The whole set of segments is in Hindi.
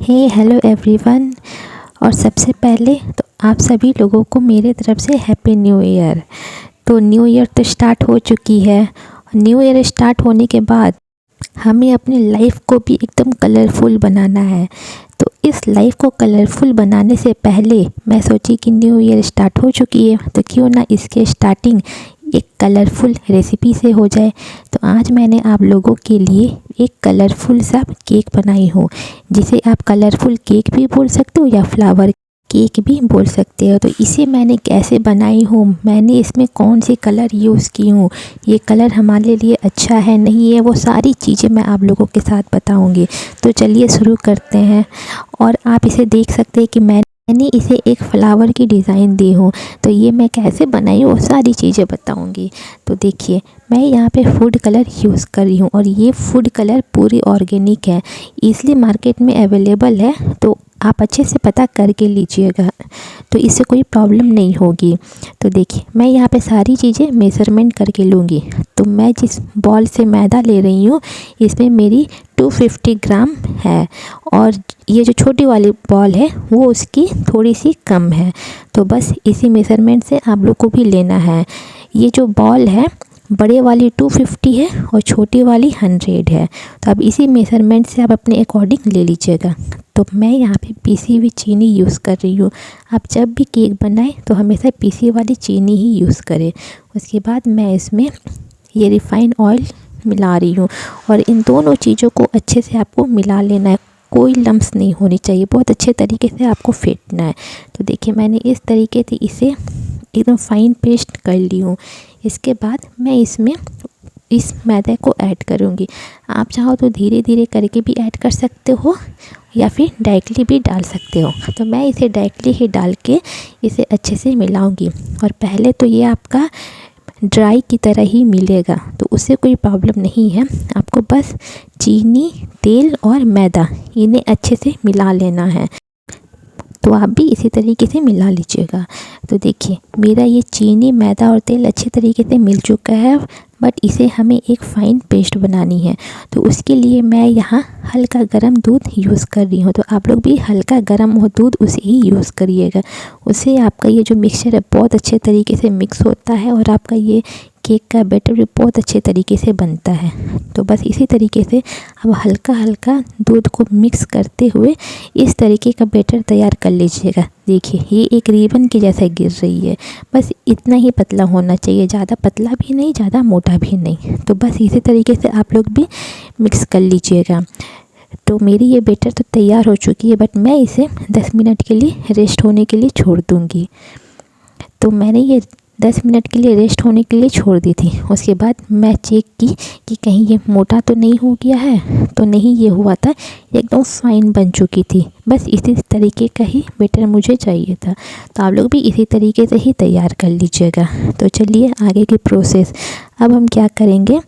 Hello everyone. और सबसे पहले तो आप सभी लोगों को मेरे तरफ से हैप्पी न्यू ईयर। तो न्यू ईयर तो स्टार्ट हो चुकी है। न्यू ईयर स्टार्ट होने के बाद हमें अपनी लाइफ को भी एकदम कलरफुल बनाना है। तो इस लाइफ को कलरफुल बनाने से पहले मैं सोची कि न्यू ईयर स्टार्ट हो चुकी है तो क्यों ना इसके स्टार्टिंग एक कलरफुल रेसिपी से हो जाए। तो आज मैंने आप लोगों के लिए एक कलरफुल सा केक बनाई हूँ, जिसे आप कलरफुल केक भी बोल सकते हो या फ्लावर केक भी बोल सकते हो। तो इसे मैंने कैसे बनाई हूँ, मैंने इसमें कौन से कलर यूज़ की हूँ, ये कलर हमारे लिए अच्छा है नहीं है, वो सारी चीज़ें मैं आप लोगों के साथ बताऊँगी। तो चलिए शुरू करते हैं। और आप इसे देख सकते हैं कि मैंने इसे एक फ्लावर की डिज़ाइन दी हूँ। तो ये मैं कैसे बनाई हूँ वो सारी चीज़ें बताऊँगी। तो देखिए मैं यहाँ पे फूड कलर यूज़ कर रही हूँ और ये फूड कलर पूरी ऑर्गेनिक है, इसलिए मार्केट में अवेलेबल है। तो आप अच्छे से पता करके लीजिएगा, तो इससे कोई प्रॉब्लम नहीं होगी। तो देखिए मैं यहाँ पे सारी चीज़ें मेज़रमेंट करके लूँगी। तो मैं जिस बॉल से मैदा ले रही हूँ इसमें मेरी 250 ग्राम है, और ये जो छोटी वाली बॉल है वो उसकी थोड़ी सी कम है। तो बस इसी मेज़रमेंट से आप लोग को भी लेना है। ये जो बॉल है बड़े वाली 250 है और छोटी वाली 100 है। तो अब इसी मेज़रमेंट से आप अपने अकॉर्डिंग ले लीजिएगा। तो मैं यहाँ पे पीसी हुई चीनी यूज़ कर रही हूँ। आप जब भी केक बनाएं तो हमेशा पीसी वाली चीनी ही यूज़ करें। उसके बाद मैं इसमें ये रिफ़ाइन ऑयल मिला रही हूँ, और इन दोनों चीज़ों को अच्छे से आपको मिला लेना है। कोई लम्स नहीं होनी चाहिए, बहुत अच्छे तरीके से आपको फेंटना है। तो देखिए मैंने इस तरीके से इसे एकदम फाइन पेस्ट कर ली हूँ। इसके बाद मैं इसमें इस मैदे को ऐड करूँगी। आप चाहो तो धीरे धीरे करके भी ऐड कर सकते हो या फिर डायरेक्टली भी डाल सकते हो। तो मैं इसे डायरेक्टली ही डाल के इसे अच्छे से मिलाऊंगी। और पहले तो ये आपका ड्राई की तरह ही मिलेगा, तो उससे कोई प्रॉब्लम नहीं है। आपको बस चीनी, तेल और मैदा इन्हें अच्छे से मिला लेना है। तो आप भी इसी तरीके से मिला लीजिएगा। तो देखिए मेरा ये चीनी, मैदा और तेल अच्छे तरीके से मिल चुका है, बट इसे हमें एक फ़ाइन पेस्ट बनानी है। तो उसके लिए मैं यहाँ हल्का गर्म दूध यूज़ कर रही हूँ। तो आप लोग भी हल्का गर्म हो दूध उसे ही यूज़ करिएगा। उससे आपका ये जो मिक्सचर है बहुत अच्छे तरीके से मिक्स होता है और आपका ये केक का बैटर भी बहुत अच्छे तरीके से बनता है। तो बस इसी तरीके से अब हल्का हल्का दूध को मिक्स करते हुए इस तरीके का बैटर तैयार कर लीजिएगा। देखिए ये एक रिबन की जैसा गिर रही है, बस इतना ही पतला होना चाहिए, ज़्यादा पतला भी नहीं, ज़्यादा मोटा भी नहीं। तो बस इसी तरीके से आप लोग भी मिक्स कर लीजिएगा। तो मेरी ये बैटर तो तैयार हो चुकी है, बट मैं इसे 10 मिनट के लिए रेस्ट होने के लिए छोड़ दूँगी। तो मैंने ये 10 मिनट के लिए रेस्ट होने के लिए छोड़ दी थी। उसके बाद मैं चेक की कि कहीं ये मोटा तो नहीं हो गया है, तो नहीं, ये हुआ था, एकदम फाइन बन चुकी थी। बस इसी तरीके का ही बैटर मुझे चाहिए था। तो आप लोग भी इसी तरीके से ही तैयार कर लीजिएगा। तो चलिए आगे की प्रोसेस। अब हम क्या करेंगे,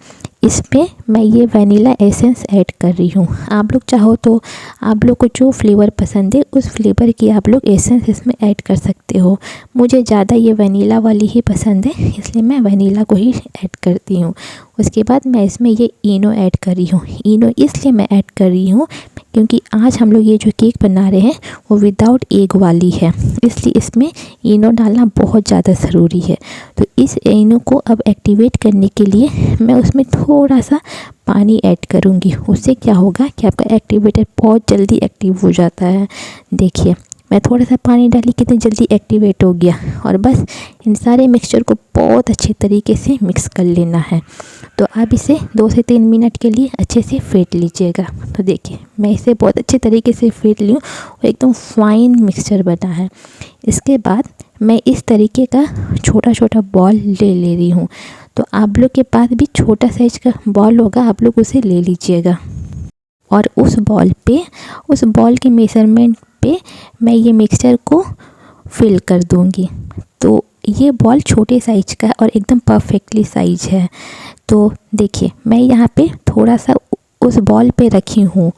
इस पे मैं ये वनीला एसेंस ऐड कर रही हूँ। आप लोग चाहो तो आप लोग को जो फ्लेवर पसंद है उस फ्लेवर की आप लोग एसेंस इसमें ऐड कर सकते हो। मुझे ज़्यादा ये वनीला वाली ही पसंद है, इसलिए मैं वनीला को ही ऐड करती हूँ। उसके बाद मैं इसमें ये इनो ऐड कर रही हूँ। इनो इसलिए मैं ऐड कर रही हूँ क्योंकि आज हम लोग ये जो केक बना रहे हैं वो विदाउट एग वाली है, इसलिए इसमें इनो डालना बहुत ज़्यादा ज़रूरी है। तो इस इनो को अब एक्टिवेट करने के लिए मैं उसमें थोड़ा सा पानी ऐड करूँगी। उससे क्या होगा कि आपका एक्टिवेटर बहुत जल्दी एक्टिव हो जाता है। देखिए मैं थोड़ा सा पानी डाली, कितनी जल्दी एक्टिवेट हो गया। और बस इन सारे मिक्सचर को बहुत अच्छे तरीके से मिक्स कर लेना है। तो आप इसे 2 से 3 मिनट के लिए अच्छे से फेंट लीजिएगा। तो देखिए मैं इसे बहुत अच्छे तरीके से फेंट ली हूँ और एकदम फाइन मिक्सचर बना है। इसके बाद मैं इस तरीके का छोटा छोटा बॉल ले रही हूँ। तो आप लोग के पास भी छोटा साइज का बॉल होगा, आप लोग उसे ले लीजिएगा। और उस बॉल के मेज़रमेंट पे मैं ये मिक्सचर को फिल कर दूँगी। तो ये बॉल छोटे साइज का और एकदम परफेक्टली साइज है। तो देखिए मैं यहाँ पे थोड़ा सा उस बॉल पे रखी हूँ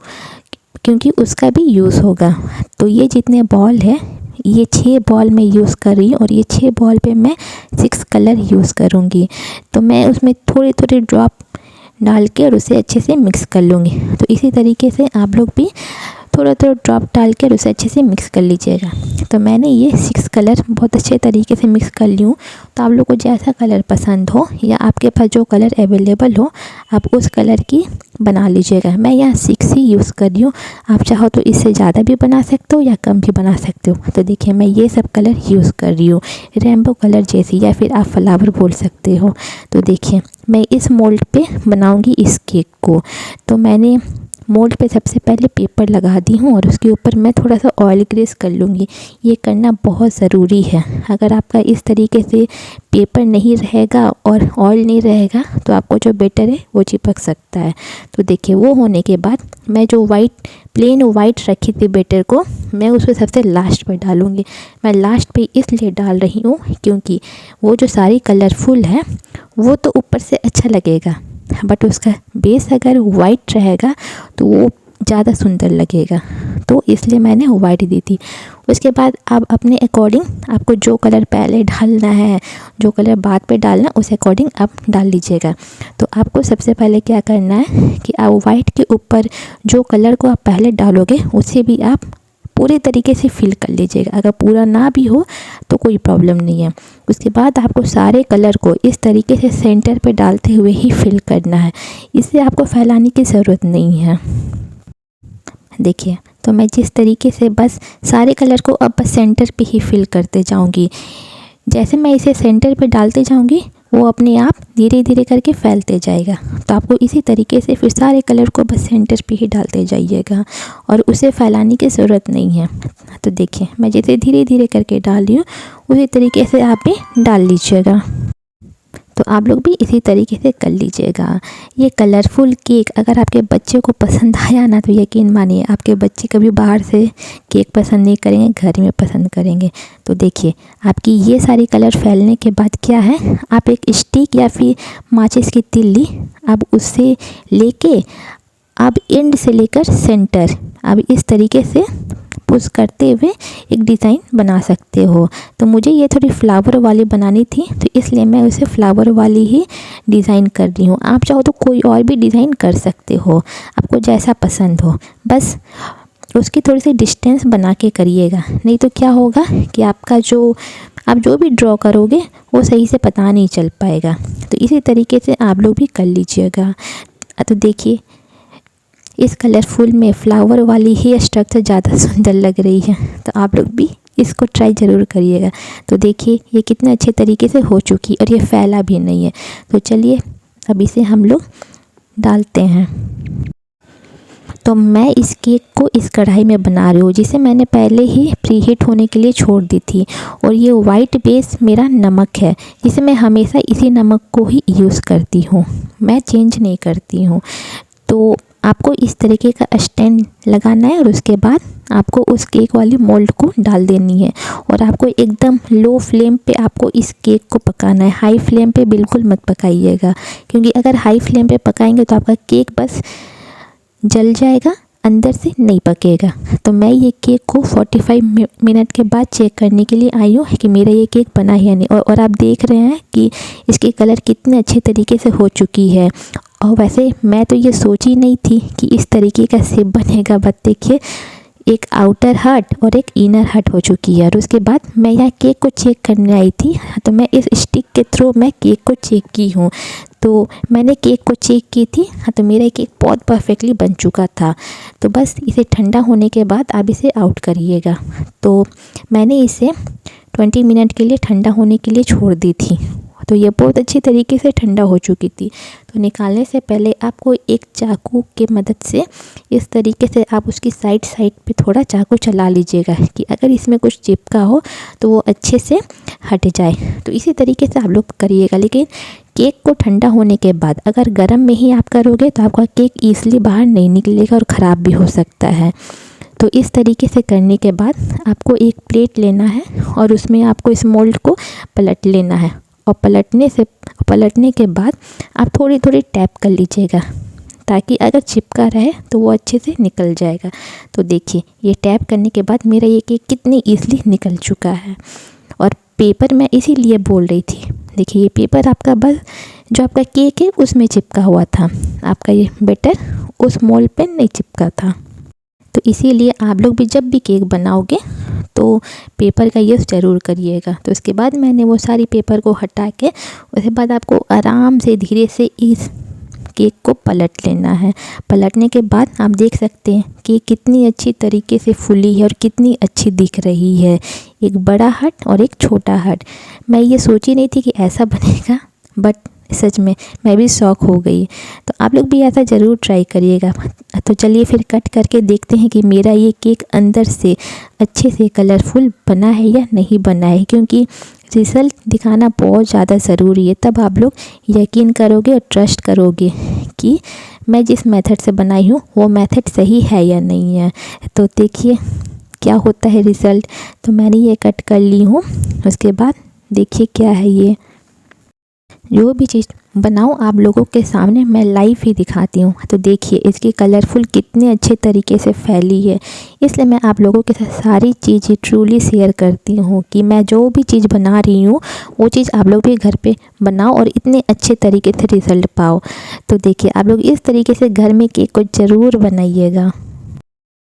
क्योंकि उसका भी यूज़ होगा। तो ये जितने बॉल है, ये 6 बॉल मैं यूज़ कर रही हूँ और ये 6 बॉल पे मैं 6 कलर यूज़ करूँगी। तो मैं उसमें थोड़ी थोड़ी ड्रॉप डाल के और उसे अच्छे से मिक्स कर लूँगी। तो इसी तरीके से आप लोग भी थोड़ा थोड़ा ड्रॉप डाल कर उसे अच्छे से मिक्स कर लीजिएगा। तो मैंने ये 6 कलर बहुत अच्छे तरीके से मिक्स कर ली हूँ। तो आप लोग को जैसा कलर पसंद हो या आपके पास जो कलर अवेलेबल हो आप उस कलर की बना लीजिएगा। मैं यहाँ 6 ही यूज़ कर रही हूँ, आप चाहो तो इससे ज़्यादा भी बना सकते हो या कम भी बना सकते हो। तो देखिए मैं ये सब कलर यूज़ कर रही हूँ, रेनबो कलर जैसी, या फिर आप फ्लावर बोल सकते हो। तो देखिए मैं इस मोल्ड पे बनाऊंगी इस केक को। तो मैंने मोल्ड पे सबसे पहले पेपर लगा दी हूँ और उसके ऊपर मैं थोड़ा सा ऑयल ग्रीस कर लूँगी। ये करना बहुत ज़रूरी है। अगर आपका इस तरीके से पेपर नहीं रहेगा और ऑयल नहीं रहेगा तो आपको जो बैटर है वो चिपक सकता है। तो देखिए वो होने के बाद मैं जो प्लेन वाइट रखी थी बैटर को, मैं उसको सबसे लास्ट पर डालूँगी। मैं लास्ट पे इसलिए डाल रही हूँ क्योंकि वो जो सारी कलरफुल है वो तो ऊपर से अच्छा लगेगा, बट उसका बेस अगर वाइट रहेगा तो वो ज़्यादा सुंदर लगेगा। तो इसलिए मैंने वाइट दी थी। उसके बाद आप अपने अकॉर्डिंग आपको जो कलर पहले डालना है, जो कलर बाद पे डालना, उस अकॉर्डिंग आप डाल लीजिएगा। तो आपको सबसे पहले क्या करना है कि आप वाइट के ऊपर जो कलर को आप पहले डालोगे उसे भी आप पूरे तरीके से फिल कर लीजिएगा। अगर पूरा ना भी हो तो कोई प्रॉब्लम नहीं है। उसके बाद आपको सारे कलर को इस तरीके से सेंटर पे डालते हुए ही फिल करना है, इससे आपको फैलाने की ज़रूरत नहीं है। देखिए तो मैं जिस तरीके से बस सारे कलर को अब बस सेंटर पे ही फिल करते जाऊंगी। जैसे मैं इसे सेंटर पे डालते जाऊंगी वो अपने आप धीरे धीरे करके फैलते जाएगा। तो आपको इसी तरीके से फिर सारे कलर को बस सेंटर पे ही डालते जाइएगा और उसे फैलाने की ज़रूरत नहीं है। तो देखिए मैं जैसे धीरे धीरे करके डाल रही हूँ उसी तरीके से आप भी डाल लीजिएगा। तो आप लोग भी इसी तरीके से कर लीजिएगा। ये कलरफुल केक अगर आपके बच्चे को पसंद आया ना तो यकीन मानिए आपके बच्चे कभी बाहर से केक पसंद नहीं करेंगे, घर में पसंद करेंगे। तो देखिए आपकी ये सारी कलर फैलने के बाद क्या है, आप एक स्टिक या फिर माचिस की तिल्ली आप उससे लेके आप एंड से लेकर सेंटर अब इस तरीके से पुश करते हुए एक डिज़ाइन बना सकते हो। तो मुझे ये थोड़ी फ्लावर वाली बनानी थी तो इसलिए मैं उसे फ्लावर वाली ही डिज़ाइन कर रही हूँ। आप चाहो तो कोई और भी डिज़ाइन कर सकते हो, आपको जैसा पसंद हो। बस उसकी थोड़ी सी डिस्टेंस बना के करिएगा, नहीं तो क्या होगा कि आप जो भी ड्रॉ करोगे वो सही से पता नहीं चल पाएगा। तो इसी तरीके से आप लोग भी कर लीजिएगा। तो देखिए इस कलरफुल में फ्लावर वाली ही स्ट्रक्चर ज़्यादा सुंदर लग रही है। तो आप लोग भी इसको ट्राई ज़रूर करिएगा। तो देखिए ये कितने अच्छे तरीके से हो चुकी और ये फैला भी नहीं है। तो चलिए अब इसे हम लोग डालते हैं। तो मैं इस केक को इस कढ़ाई में बना रही हूँ जिसे मैंने पहले ही प्रीहीट होने के लिए छोड़ दी थी। और ये वाइट बेस मेरा नमक है जिसे मैं हमेशा इसी नमक को ही यूज़ करती हूँ, मैं चेंज नहीं करती हूँ। तो आपको इस तरीके का स्टैंड लगाना है और उसके बाद आपको उस केक वाली मोल्ड को डाल देनी है और आपको एकदम लो फ्लेम पे आपको इस केक को पकाना है। हाई फ्लेम पे बिल्कुल मत पकाइएगा, क्योंकि अगर हाई फ्लेम पे पकाएंगे तो आपका केक बस जल जाएगा, अंदर से नहीं पकेगा। तो मैं ये केक को 45 मिनट के बाद चेक करने के लिए आई हूँ कि मेरा ये केक बना है या नहीं। और आप देख रहे हैं कि इसकी कलर कितने अच्छे तरीके से हो चुकी है। और वैसे मैं तो ये सोची नहीं थी कि इस तरीके का शेप बनेगा, बट देखिए एक आउटर हार्ट और एक इनर हार्ट हो चुकी है। और उसके बाद मैं यहाँ केक को चेक करने आई थी, तो मैं इस स्टिक के थ्रू मैं केक को चेक की हूँ। तो मैंने केक को चेक की थी, तो मेरा केक बहुत परफेक्टली बन चुका था। तो बस इसे ठंडा होने के बाद आप इसे आउट करिएगा। तो मैंने इसे 20 मिनट के लिए ठंडा होने के लिए छोड़ दी थी। तो ये बहुत अच्छी तरीके से ठंडा हो चुकी थी। तो निकालने से पहले आपको एक चाकू की मदद से इस तरीके से आप उसकी साइड पे थोड़ा चाकू चला लीजिएगा कि अगर इसमें कुछ चिपका हो तो वो अच्छे से हट जाए। तो इसी तरीके से आप लोग करिएगा। लेकिन केक को ठंडा होने के बाद अगर गर्म में ही आप करोगे तो आपका केक ईज़िली बाहर नहीं निकलेगा और ख़राब भी हो सकता है। तो इस तरीके से करने के बाद आपको एक प्लेट लेना है और उसमें आपको इस मोल्ड को पलट लेना है। और पलटने के बाद आप थोड़ी थोड़ी टैप कर लीजिएगा ताकि अगर चिपका रहे तो वो अच्छे से निकल जाएगा। तो देखिए ये टैप करने के बाद मेरा ये केक कितनी ईज़िली निकल चुका है। और पेपर मैं इसीलिए बोल रही थी, देखिए ये पेपर आपका बस जो आपका केक है उसमें चिपका हुआ था, आपका ये बैटर उस मोल्ड पे नहीं चिपका था। तो इसीलिए आप लोग भी जब भी केक बनाओगे तो पेपर का यूज़ ज़रूर करिएगा। तो उसके बाद मैंने वो सारी पेपर को हटा के उसके बाद आपको आराम से धीरे से इस केक को पलट लेना है। पलटने के बाद आप देख सकते हैं कि कितनी अच्छी तरीके से फूली है और कितनी अच्छी दिख रही है, एक बड़ा हार्ट और एक छोटा हार्ट। मैं ये सोची नहीं थी कि ऐसा बनेगा, बट सच में मैं भी शॉक हो गई। तो आप लोग भी ऐसा ज़रूर ट्राई करिएगा। तो चलिए फिर कट करके देखते हैं कि मेरा ये केक अंदर से अच्छे से कलरफुल बना है या नहीं बना है, क्योंकि रिज़ल्ट दिखाना बहुत ज़्यादा ज़रूरी है। तब आप लोग यकीन करोगे और ट्रस्ट करोगे कि मैं जिस मेथड से बनाई हूँ वो मेथड सही है या नहीं है। तो देखिए क्या होता है रिज़ल्ट। तो मैंने ये कट कर ली हूँ। उसके बाद देखिए क्या है, ये जो भी चीज़ बनाऊँ आप लोगों के सामने मैं लाइव ही दिखाती हूँ। तो देखिए इसकी कलरफुल कितने अच्छे तरीके से फैली है, इसलिए मैं आप लोगों के साथ सारी चीज़ें ट्रूली शेयर करती हूँ कि मैं जो भी चीज़ बना रही हूँ वो चीज़ आप लोग भी घर पे बनाओ और इतने अच्छे तरीके से रिज़ल्ट पाओ। तो देखिए आप लोग इस तरीके से घर में केक को ज़रूर बनाइएगा।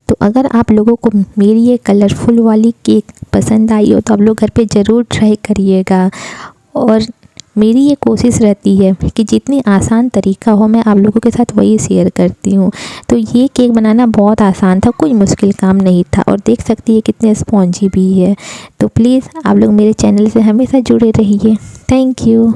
तो अगर आप लोगों को मेरी ये कलरफुल वाली केक पसंद आई हो तो आप लोग घर पे ज़रूर ट्राई करिएगा। और मेरी ये कोशिश रहती है कि जितनी आसान तरीका हो मैं आप लोगों के साथ वही शेयर करती हूँ। तो ये केक बनाना बहुत आसान था, कोई मुश्किल काम नहीं था, और देख सकती है कितने स्पॉन्जी भी है। तो प्लीज़ आप लोग मेरे चैनल से हमेशा जुड़े रहिए। Thank you.